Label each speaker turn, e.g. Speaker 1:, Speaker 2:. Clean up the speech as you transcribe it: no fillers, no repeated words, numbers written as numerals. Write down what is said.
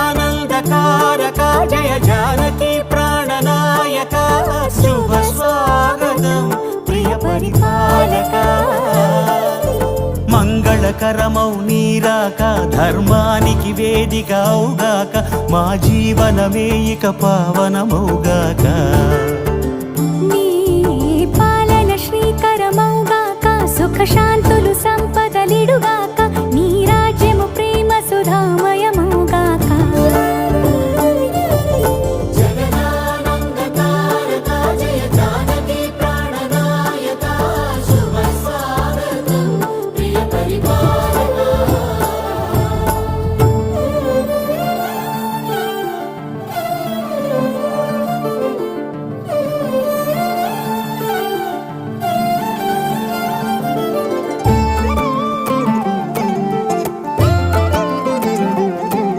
Speaker 1: జగదానందకారక జయ జానకి ప్రాణనాయక శుభ స్వాగతం ప్రియ పరిపాలక మంగళకరమౌ నీరాక ధర్మానికి వేదిక అవుగాక మా జీవనమే ఇక పావనమౌగాక
Speaker 2: నీ పాలన శ్రీకరమౌగాక సుఖ శాంతులు సంపదలిడుగాక